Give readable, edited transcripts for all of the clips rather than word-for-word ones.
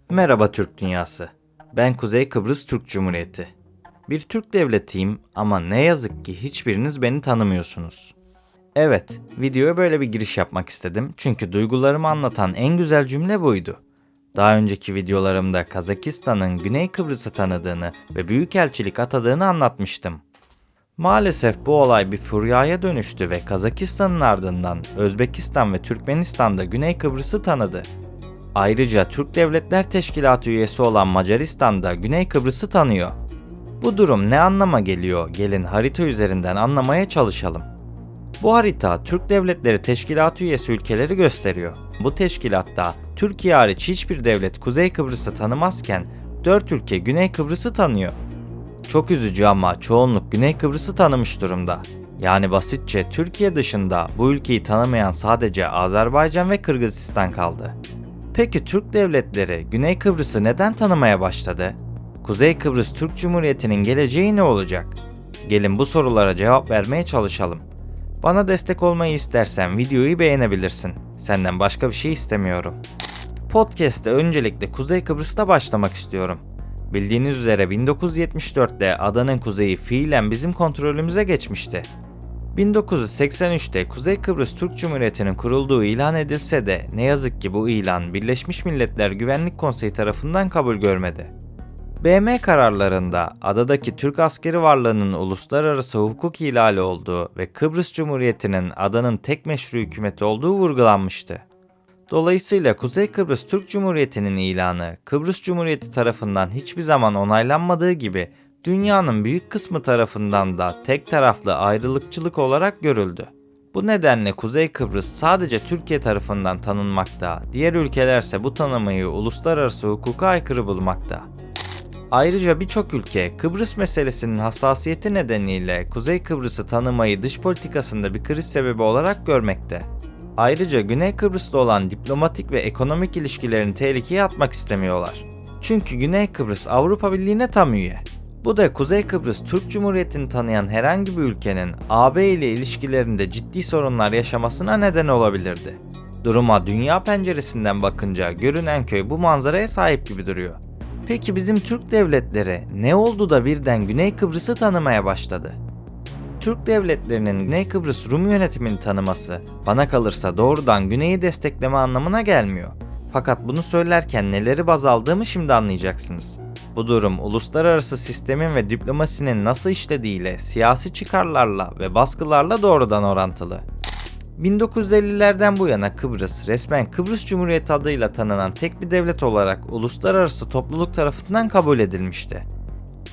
Merhaba Türk dünyası. Ben Kuzey Kıbrıs Türk Cumhuriyeti. Bir Türk devletiyim ama ne yazık ki hiçbiriniz beni tanımıyorsunuz. Evet, videoya böyle bir giriş yapmak istedim çünkü duygularımı anlatan en güzel cümle buydu. Daha önceki videolarımda Kazakistan'ın Güney Kıbrıs'ı tanıdığını ve büyükelçilik atadığını anlatmıştım. Maalesef bu olay bir furyaya dönüştü ve Kazakistan'ın ardından Özbekistan ve Türkmenistan da Güney Kıbrıs'ı tanıdı. Ayrıca Türk Devletler Teşkilatı üyesi olan Macaristan da Güney Kıbrıs'ı tanıyor. Bu durum ne anlama geliyor? Gelin harita üzerinden anlamaya çalışalım. Bu harita Türk Devletleri Teşkilatı üyesi ülkeleri gösteriyor. Bu teşkilatta Türkiye hariç hiçbir devlet Kuzey Kıbrıs'ı tanımazken 4 ülke Güney Kıbrıs'ı tanıyor. Çok üzücü ama çoğunluk Güney Kıbrıs'ı tanımış durumda. Yani basitçe Türkiye dışında bu ülkeyi tanımayan sadece Azerbaycan ve Kırgızistan kaldı. Peki Türk devletleri Güney Kıbrıs'ı neden tanımaya başladı? Kuzey Kıbrıs Türk Cumhuriyeti'nin geleceği ne olacak? Gelin bu sorulara cevap vermeye çalışalım. Bana destek olmayı istersen videoyu beğenebilirsin. Senden başka bir şey istemiyorum. Podcast'te öncelikle Kuzey Kıbrıs'ta başlamak istiyorum. Bildiğiniz üzere 1974'te adanın kuzeyi fiilen bizim kontrolümüze geçmişti. 1983'te Kuzey Kıbrıs Türk Cumhuriyeti'nin kurulduğu ilan edilse de ne yazık ki bu ilan Birleşmiş Milletler Güvenlik Konseyi tarafından kabul görmedi. BM kararlarında adadaki Türk askeri varlığının uluslararası hukuk ihlali olduğu ve Kıbrıs Cumhuriyeti'nin adanın tek meşru hükümeti olduğu vurgulanmıştı. Dolayısıyla Kuzey Kıbrıs Türk Cumhuriyeti'nin ilanı Kıbrıs Cumhuriyeti tarafından hiçbir zaman onaylanmadığı gibi dünyanın büyük kısmı tarafından da tek taraflı ayrılıkçılık olarak görüldü. Bu nedenle Kuzey Kıbrıs sadece Türkiye tarafından tanınmakta, diğer ülkelerse bu tanımayı uluslararası hukuka aykırı bulmakta. Ayrıca birçok ülke Kıbrıs meselesinin hassasiyeti nedeniyle Kuzey Kıbrıs'ı tanımayı dış politikasında bir kriz sebebi olarak görmekte. Ayrıca Güney Kıbrıs'ta olan diplomatik ve ekonomik ilişkilerini tehlikeye atmak istemiyorlar. Çünkü Güney Kıbrıs Avrupa Birliği'ne tam üye. Bu da Kuzey Kıbrıs Türk Cumhuriyeti'ni tanıyan herhangi bir ülkenin AB ile ilişkilerinde ciddi sorunlar yaşamasına neden olabilirdi. Duruma dünya penceresinden bakınca görünen köy bu manzaraya sahip gibi duruyor. Peki bizim Türk devletleri ne oldu da birden Güney Kıbrıs'ı tanımaya başladı? Türk devletlerinin Güney Kıbrıs Rum yönetimini tanıması bana kalırsa doğrudan Güney'i destekleme anlamına gelmiyor. Fakat bunu söylerken neleri baz aldığımı şimdi anlayacaksınız. Bu durum uluslararası sistemin ve diplomasinin nasıl işlediğiyle, siyasi çıkarlarla ve baskılarla doğrudan orantılı. 1950'lerden bu yana Kıbrıs, resmen Kıbrıs Cumhuriyeti adıyla tanınan tek bir devlet olarak uluslararası topluluk tarafından kabul edilmişti.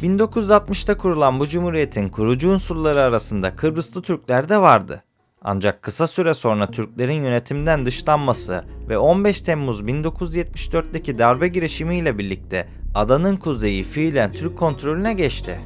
1960'ta kurulan bu cumhuriyetin kurucu unsurları arasında Kıbrıslı Türkler de vardı. Ancak kısa süre sonra Türklerin yönetimden dışlanması ve 15 Temmuz 1974'teki darbe girişimiyle birlikte adanın kuzeyi fiilen Türk kontrolüne geçti.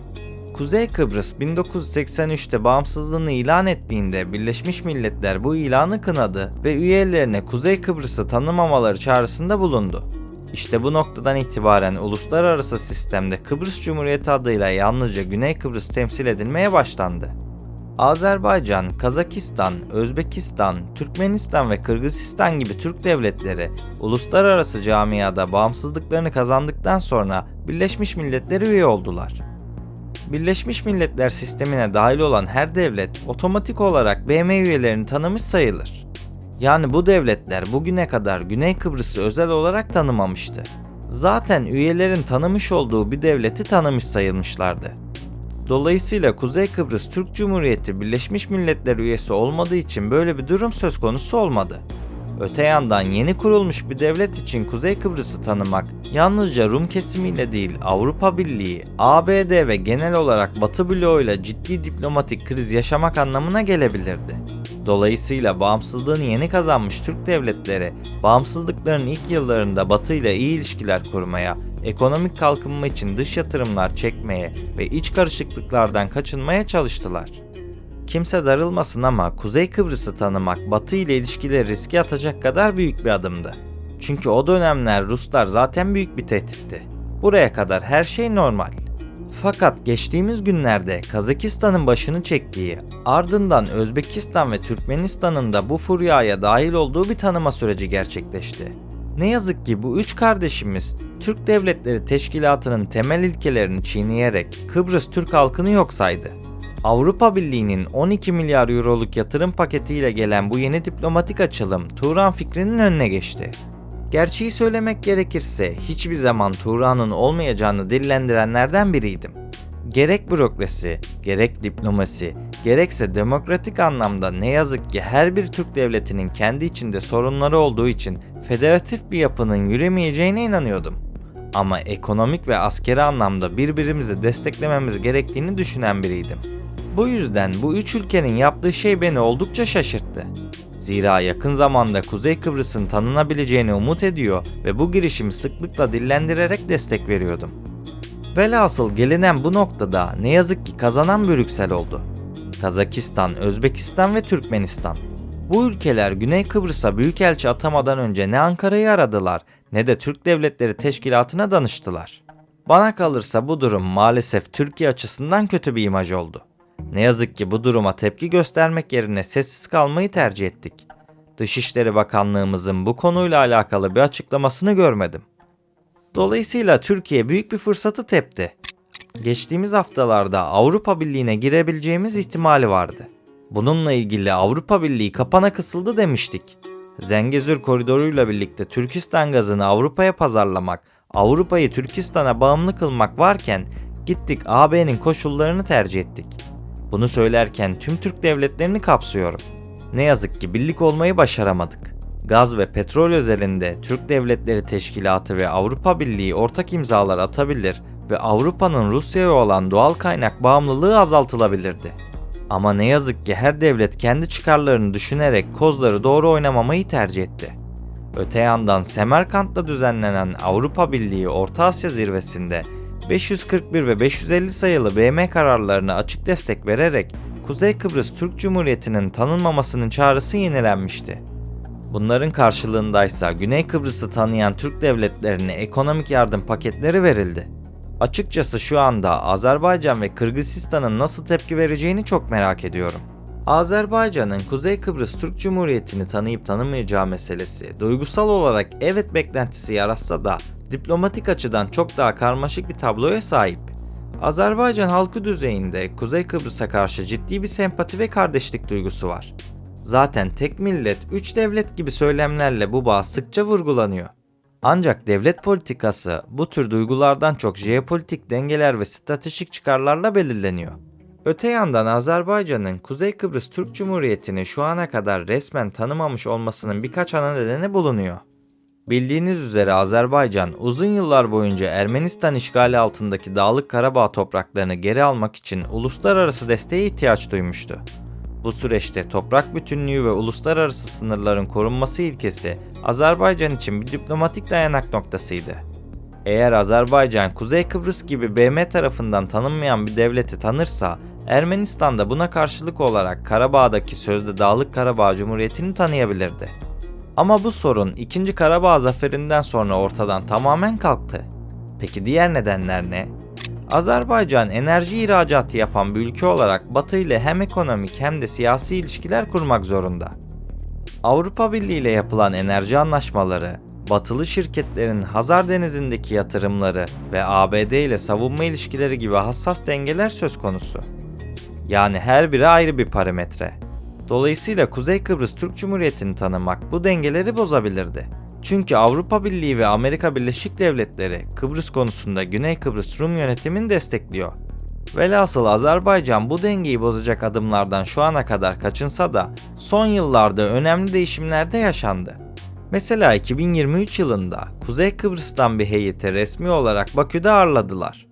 Kuzey Kıbrıs 1983'te bağımsızlığını ilan ettiğinde Birleşmiş Milletler bu ilanı kınadı ve üyelerine Kuzey Kıbrıs'ı tanımamaları çağrısında bulundu. İşte bu noktadan itibaren uluslararası sistemde Kıbrıs Cumhuriyeti adıyla yalnızca Güney Kıbrıs temsil edilmeye başlandı. Azerbaycan, Kazakistan, Özbekistan, Türkmenistan ve Kırgızistan gibi Türk devletleri uluslararası camiada bağımsızlıklarını kazandıktan sonra Birleşmiş Milletler'e üye oldular. Birleşmiş Milletler sistemine dahil olan her devlet otomatik olarak BM üyelerini tanımış sayılır. Yani bu devletler bugüne kadar Güney Kıbrıs'ı özel olarak tanımamıştı. Zaten üyelerin tanımış olduğu bir devleti tanımış sayılmışlardı. Dolayısıyla Kuzey Kıbrıs Türk Cumhuriyeti Birleşmiş Milletler üyesi olmadığı için böyle bir durum söz konusu olmadı. Öte yandan yeni kurulmuş bir devlet için Kuzey Kıbrıs'ı tanımak yalnızca Rum kesimiyle değil Avrupa Birliği, ABD ve genel olarak Batı bloğuyla ciddi diplomatik kriz yaşamak anlamına gelebilirdi. Dolayısıyla bağımsızlığını yeni kazanmış Türk devletleri, bağımsızlıklarının ilk yıllarında Batı ile iyi ilişkiler kurmaya, ekonomik kalkınma için dış yatırımlar çekmeye ve iç karışıklıklardan kaçınmaya çalıştılar. Kimse darılmasın ama Kuzey Kıbrıs'ı tanımak Batı ile ilişkileri riske atacak kadar büyük bir adımdı. Çünkü o dönemler Ruslar zaten büyük bir tehditti. Buraya kadar her şey normal. Fakat geçtiğimiz günlerde Kazakistan'ın başını çektiği, ardından Özbekistan ve Türkmenistan'ın da bu furyaya dahil olduğu bir tanıma süreci gerçekleşti. Ne yazık ki bu üç kardeşimiz Türk Devletleri Teşkilatı'nın temel ilkelerini çiğneyerek Kıbrıs Türk halkını yok saydı. Avrupa Birliği'nin 12 milyar euroluk yatırım paketiyle gelen bu yeni diplomatik açılım Turan fikrinin önüne geçti. Gerçeği söylemek gerekirse hiçbir zaman Turan'ın olmayacağını dillendirenlerden biriydim. Gerek bürokrasi, gerek diplomasi, gerekse demokratik anlamda ne yazık ki her bir Türk devletinin kendi içinde sorunları olduğu için federatif bir yapının yürümeyeceğine inanıyordum. Ama ekonomik ve askeri anlamda birbirimizi desteklememiz gerektiğini düşünen biriydim. Bu yüzden bu üç ülkenin yaptığı şey beni oldukça şaşırttı. Zira yakın zamanda Kuzey Kıbrıs'ın tanınabileceğini umut ediyor ve bu girişimi sıklıkla dillendirerek destek veriyordum. Velhasıl gelinen bu noktada ne yazık ki kazanan Brüksel oldu. Kazakistan, Özbekistan ve Türkmenistan. Bu ülkeler Güney Kıbrıs'a büyükelçi atamadan önce ne Ankara'yı aradılar ne de Türk Devletleri Teşkilatı'na danıştılar. Bana kalırsa bu durum maalesef Türkiye açısından kötü bir imaj oldu. Ne yazık ki bu duruma tepki göstermek yerine sessiz kalmayı tercih ettik. Dışişleri Bakanlığımızın bu konuyla alakalı bir açıklamasını görmedim. Dolayısıyla Türkiye büyük bir fırsatı tepti. Geçtiğimiz haftalarda Avrupa Birliği'ne girebileceğimiz ihtimali vardı. Bununla ilgili Avrupa Birliği kapana kısıldı demiştik. Zengezur koridoruyla birlikte Türkistan gazını Avrupa'ya pazarlamak, Avrupa'yı Türkistan'a bağımlı kılmak varken gittik AB'nin koşullarını tercih ettik. Bunu söylerken tüm Türk devletlerini kapsıyorum. Ne yazık ki birlik olmayı başaramadık. Gaz ve petrol özelinde Türk Devletleri Teşkilatı ve Avrupa Birliği ortak imzalar atabilir ve Avrupa'nın Rusya'ya olan doğal kaynak bağımlılığı azaltılabilirdi. Ama ne yazık ki her devlet kendi çıkarlarını düşünerek kozları doğru oynamamayı tercih etti. Öte yandan Semerkant'ta düzenlenen Avrupa Birliği Orta Asya Zirvesi'nde 541 ve 550 sayılı BM kararlarına açık destek vererek Kuzey Kıbrıs Türk Cumhuriyeti'nin tanınmamasının çağrısı yenilenmişti. Bunların karşılığındaysa Güney Kıbrıs'ı tanıyan Türk devletlerine ekonomik yardım paketleri verildi. Açıkçası şu anda Azerbaycan ve Kırgızistan'ın nasıl tepki vereceğini çok merak ediyorum. Azerbaycan'ın Kuzey Kıbrıs Türk Cumhuriyeti'ni tanıyıp tanımayacağı meselesi duygusal olarak evet beklentisi yaratsa da diplomatik açıdan çok daha karmaşık bir tabloya sahip. Azerbaycan halkı düzeyinde Kuzey Kıbrıs'a karşı ciddi bir sempati ve kardeşlik duygusu var. Zaten tek millet, üç devlet gibi söylemlerle bu bağ sıkça vurgulanıyor. Ancak devlet politikası bu tür duygulardan çok jeopolitik dengeler ve stratejik çıkarlarla belirleniyor. Öte yandan Azerbaycan'ın Kuzey Kıbrıs Türk Cumhuriyeti'ni şu ana kadar resmen tanımamış olmasının birkaç ana nedeni bulunuyor. Bildiğiniz üzere Azerbaycan uzun yıllar boyunca Ermenistan işgali altındaki Dağlık Karabağ topraklarını geri almak için uluslararası desteğe ihtiyaç duymuştu. Bu süreçte toprak bütünlüğü ve uluslararası sınırların korunması ilkesi Azerbaycan için bir diplomatik dayanak noktasıydı. Eğer Azerbaycan Kuzey Kıbrıs gibi BM tarafından tanınmayan bir devleti tanırsa, Ermenistan da buna karşılık olarak Karabağ'daki sözde Dağlık Karabağ Cumhuriyeti'ni tanıyabilirdi. Ama bu sorun 2. Karabağ zaferinden sonra ortadan tamamen kalktı. Peki diğer nedenler ne? Azerbaycan enerji ihracatı yapan bir ülke olarak Batı ile hem ekonomik hem de siyasi ilişkiler kurmak zorunda. Avrupa Birliği ile yapılan enerji anlaşmaları, Batılı şirketlerin Hazar Denizi'ndeki yatırımları ve ABD ile savunma ilişkileri gibi hassas dengeler söz konusu. Yani her biri ayrı bir parametre. Dolayısıyla Kuzey Kıbrıs Türk Cumhuriyeti'ni tanımak bu dengeleri bozabilirdi. Çünkü Avrupa Birliği ve Amerika Birleşik Devletleri Kıbrıs konusunda Güney Kıbrıs Rum yönetimini destekliyor. Velhasıl Azerbaycan bu dengeyi bozacak adımlardan şu ana kadar kaçınsa da son yıllarda önemli değişimler de yaşandı. Mesela 2023 yılında Kuzey Kıbrıs'tan bir heyeti resmi olarak Bakü'de ağırladılar.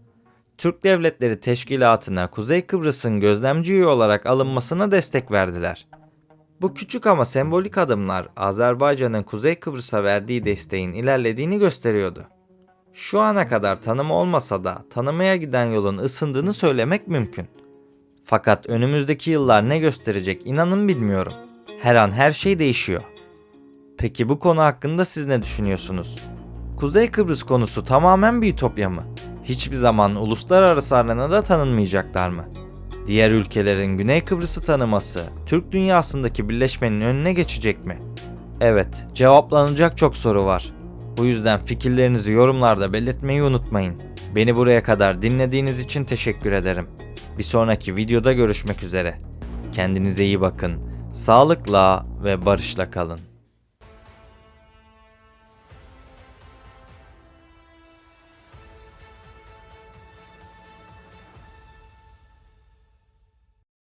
Türk Devletleri Teşkilatı'na Kuzey Kıbrıs'ın gözlemci üye olarak alınmasına destek verdiler. Bu küçük ama sembolik adımlar Azerbaycan'ın Kuzey Kıbrıs'a verdiği desteğin ilerlediğini gösteriyordu. Şu ana kadar tanımı olmasa da tanımaya giden yolun ısındığını söylemek mümkün. Fakat önümüzdeki yıllar ne gösterecek inanın bilmiyorum. Her an her şey değişiyor. Peki bu konu hakkında siz ne düşünüyorsunuz? Kuzey Kıbrıs konusu tamamen bir ütopya mı? Hiçbir zaman uluslararası arenada tanınmayacaklar mı? Diğer ülkelerin Güney Kıbrıs'ı tanıması, Türk dünyasındaki birleşmenin önüne geçecek mi? Evet, cevaplanacak çok soru var. Bu yüzden fikirlerinizi yorumlarda belirtmeyi unutmayın. Beni buraya kadar dinlediğiniz için teşekkür ederim. Bir sonraki videoda görüşmek üzere. Kendinize iyi bakın. Sağlıkla ve barışla kalın.